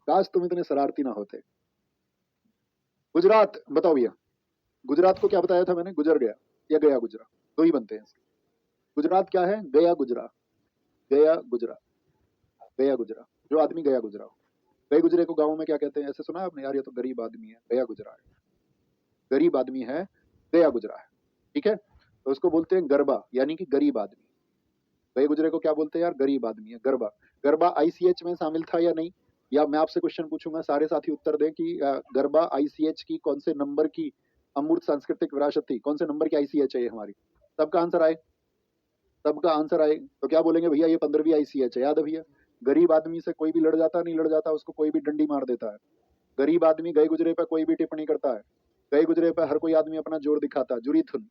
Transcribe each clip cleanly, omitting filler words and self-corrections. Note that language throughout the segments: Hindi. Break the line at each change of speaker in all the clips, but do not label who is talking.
काश तुम इतने शरारती ना होते। गुजरात बताओ भैया, गुजरात को क्या बताया था मैंने, गुजर गया या गया गुजरा, दो ही बनते हैं इसके। गुजरात क्या है, गया गुजरा, गया गुजरा, गया गुजरा, जो आदमी गया गुजरा हो। गए गुजरे को गाँव में क्या कहते हैं, ऐसे सुना है आपने, यार ये तो गरीब आदमी है, गया गुजरा है, गरीब आदमी है, गया गुजरा है, ठीक है। तो उसको बोलते हैं गरबा, यानी कि गरीब आदमी। गए गुजरे को क्या बोलते हैं यार, गरीब आदमी है, गरबा। गरबा आईसीएच में शामिल था या नहीं, या मैं आपसे क्वेश्चन पूछूंगा, सारे साथी उत्तर दें कि गरबा आईसीएच की कौन से नंबर की अमूर्त सांस्कृतिक विरासत थी, कौन से नंबर की आईसीएच है ये हमारी। सबका आंसर आए, सबका आंसर आए तो क्या बोलेंगे, भैया ये 15वीं आईसीएच है, याद है भैया। गरीब आदमी से कोई भी लड़ जाता नहीं लड़ जाता, उसको कोई भी डंडी मार देता है। गरीब आदमी गए गुजरे पर कोई भी टिप्पणी करता है, गए गुजरे पर हर कोई आदमी अपना जोर दिखाता है, जुरी थुन।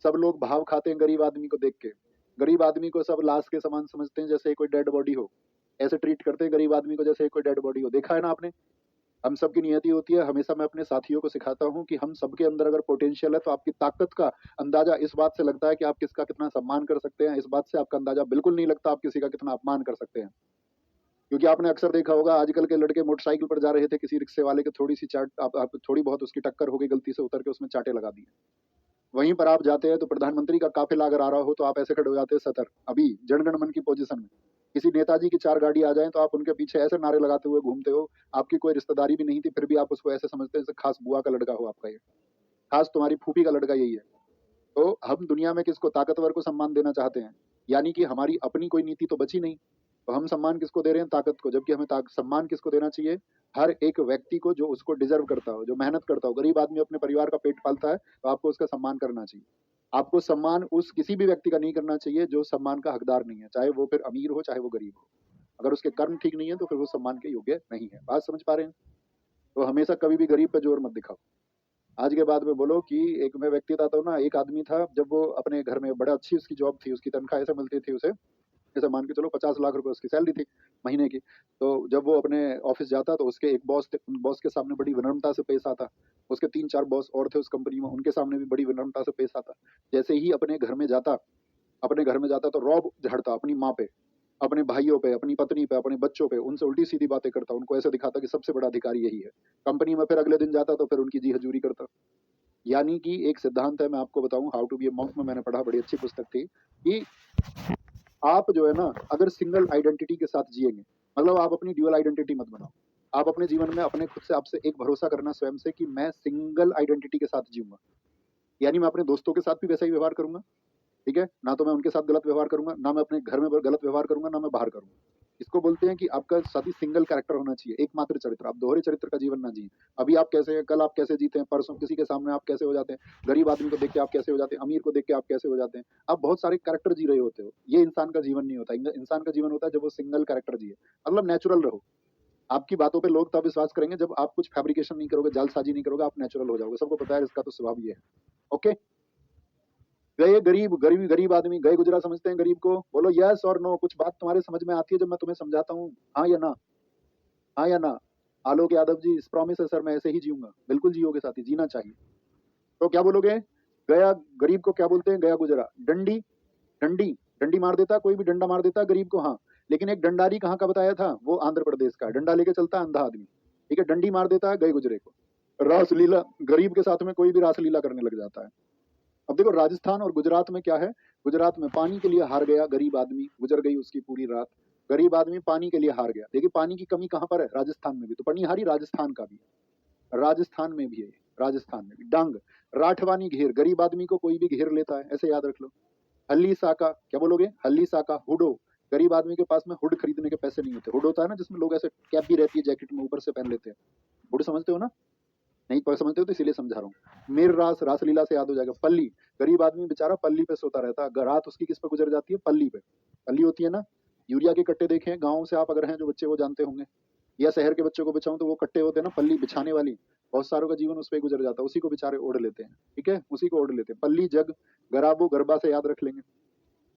सब लोग भाव खाते हैं गरीब आदमी को देख के। गरीब आदमी को सब लाश के समान समझते हैं, जैसे कोई डेड बॉडी हो, ऐसे ट्रीट करते हैं गरीब आदमी को जैसे कोई डेड बॉडी हो। देखा है ना आपने, हम सबकी नियति होती है। हमेशा मैं अपने साथियों को सिखाता हूँ कि हम सबके अंदर अगर पोटेंशियल है तो आपकी ताकत का अंदाजा इस बात से लगता है कि आप किसका कितना सम्मान कर सकते हैं, इस बात से आपका अंदाजा बिल्कुल नहीं लगता आप किसी का कितना अपमान कर सकते हैं। क्योंकि आपने अक्सर देखा होगा, आजकल के लड़के मोटरसाइकिल पर जा रहे थे, किसी रिक्शे वाले के थोड़ी सी चाट आप थोड़ी बहुत उसकी टक्कर हो गई, गलती से उतर के उसमें चाटे लगा दिए। वहीं पर आप जाते हैं तो प्रधानमंत्री का काफिला अगर आ रहा हो तो आप ऐसे खड़े हो जाते हैं सतर, अभी जनगण मन की पोजीशन में। किसी नेताजी की चार गाड़ी आ जाए तो आप उनके पीछे ऐसे नारे लगाते हुए घूमते हो। आपकी कोई रिश्तेदारी भी नहीं थी, फिर भी आप उसको ऐसे समझते हैं जैसे खास बुआ का लड़का हो आपका ये, खास तुम्हारी फूफी का लड़का यही है। तो हम दुनिया में किसको, ताकतवर को सम्मान देना चाहते हैं, यानी कि हमारी अपनी कोई नीति तो बची नहीं। तो हम सम्मान किसको दे रहे हैं, ताकत को, जबकि हमें सम्मान किसको देना चाहिए, हर एक व्यक्ति को जो उसको डिजर्व करता हो, जो मेहनत करता हो। गरीब आदमी अपने परिवार का पेट पालता है तो आपको उसका सम्मान करना चाहिए। आपको सम्मान उस किसी भी व्यक्ति का नहीं करना चाहिए जो सम्मान का हकदार नहीं है, चाहे वो फिर अमीर हो चाहे वो गरीब हो। अगर उसके कर्म ठीक नहीं है तो फिर वो सम्मान के योग्य नहीं है। बात समझ पा रहे हैं। तो हमेशा कभी भी गरीब पे जोर मत दिखाओ। आज के बाद में बोलो कि एक मैं व्यक्ति बताता हूँ ना, एक आदमी था, जब वो अपने घर में, बड़ा अच्छी उसकी जॉब थी, उसकी तनख्वाह ऐसे मिलती थी उसे, जैसे मान के चलो 50 लाख रुपए उसकी सैलरी थी महीने की। तो जब वो अपने ऑफिस जाता तो उसके एक बॉस थे, उन बॉस के सामने बड़ी विनम्रता से पेश आता। उसके 3-4 बॉस और थे उस कंपनी में, उनके सामने भी बड़ी विनम्रता से पेश आता। जैसे ही अपने घर में जाता तो रौब झाड़ता अपनी माँ पे, अपने भाइयों पे, अपनी पत्नी पे, अपने बच्चों पे, उनसे उल्टी सीधी बातें करता, उनको ऐसे दिखाता कि सबसे बड़ा अधिकारी यही है कंपनी में। फिर अगले दिन जाता तो फिर उनकी जी हजूरी करता। यानी कि एक सिद्धांत है, मैं आपको बताऊं, how to be a monk में मैंने पढ़ा, बड़ी अच्छी पुस्तक थी, कि आप जो है ना, अगर सिंगल आइडेंटिटी के साथ जिएंगे, मतलब आप अपनी ड्यूअल आइडेंटिटी मत बनाओ। आप अपने जीवन में अपने खुद से आपसे एक भरोसा करना स्वयं से कि मैं सिंगल आइडेंटिटी के साथ जीऊंगा। यानी मैं अपने दोस्तों के साथ भी वैसा ही व्यवहार करूंगा, ठीक है ना, तो मैं उनके साथ गलत व्यवहार करूंगा ना, मैं अपने घर में गलत व्यवहार करूंगा ना, मैं बाहर करूंगा। इसको बोलते हैं कि आपका सभी सिंगल कैरेक्टर होना चाहिए, एकमात्र चरित्र। आप दोहरे चरित्र का जीवन ना जिए। अभी आप कैसे हैं, कल आप कैसे जीते हैं, परसों किसी के सामने आप कैसे हो जाते हैं, गरीब आदमी को देख के आप कैसे हो जाते हैं, अमीर को देख के आप कैसे हो जाते हैं। आप बहुत सारे कैरेक्टर जी रहे होते हो। ये इंसान का जीवन नहीं होता। इंसान का जीवन होता है जब वो सिंगल कैरेक्टर जिए, मतलब नेचुरल रहो। आपकी बातों पे लोग तब विश्वास करेंगे जब आप कुछ फैब्रिकेशन नहीं करोगे, जालसाजी नहीं करोगे, आप नेचुरल हो जाओगे। सबको पता है इसका तो स्वभाव ये है। ओके। गए गरीब, गरीब गरीब आदमी, गए गुजरा समझते हैं गरीब को, बोलो यस और नो। कुछ बात तुम्हारे समझ में आती है जब मैं तुम्हें समझाता हूँ, हाँ या ना, हाँ या ना। आलोक यादव जी, इस प्रॉमिस है सर, मैं ऐसे ही जीऊंगा। बिल्कुल जियोगे साथी, जीना चाहिए। तो क्या बोलोगे, गया गरीब को क्या बोलते हैं, गया गुजरा। डंडी, डंडी, डंडी मार देता, कोई भी डंडा मार देता गरीब को, हाँ। लेकिन एक डंडारी कहाँ का बताया था, वो आंध्र प्रदेश का है। डंडा लेके चलता है अंधा आदमी, ठीक है, डंडी मार देता है गए गुजरे को। रासलीला, गरीब के साथ में कोई भी रासलीला करने लग जाता है। अब देखो राजस्थान और गुजरात में क्या है, गुजरात में पानी के लिए हार गया गरीब आदमी, गुजर गई उसकी पूरी रात। गरीब आदमी पानी के लिए हार गया। देखिए पानी की कमी कहाँ पर है, राजस्थान में भी। तो पनिहारी राजस्थान का भी है, राजस्थान में भी है, राजस्थान में भी। डांग, राठवानी घेर, गरीब आदमी को कोई भी घेर लेता है, ऐसे याद रख लो। हल्ली साका, क्या बोलोगे, हल्ली साका। हुडो, गरीब आदमी के पास में हुड खरीदने के पैसे नहीं होते। हुड होता है ना जिसमें लोग ऐसे कैप भी रहती है जैकेट में, ऊपर से पहन लेते हैं। हुड समझते हो ना, नहीं पर समझते हो तो इसीलिए समझा रहा हूँ। मेर रास, रासलीला से याद हो जाएगा। पल्ली, गरीब आदमी बेचारा पल्ली पे सोता रहता है। रात उसकी किस पे गुजर जाती है, पल्ली पे। पल्ली होती है ना, यूरिया के कट्टे देखे हैं गाँव से आप अगर हैं जो बच्चे, वो जानते होंगे। या शहर के बच्चों को बिछाऊं तो वो कट्टे होते हैं ना, पल्ली बिछाने वाली। बहुत सारों का जीवन उस पर गुजर जाता है, उसी को बेचारे ओढ़ लेते हैं, ठीक है, उसी को ओढ़ लेते हैं। पल्ली, जग, गराबो, गरबा से याद रख लेंगे।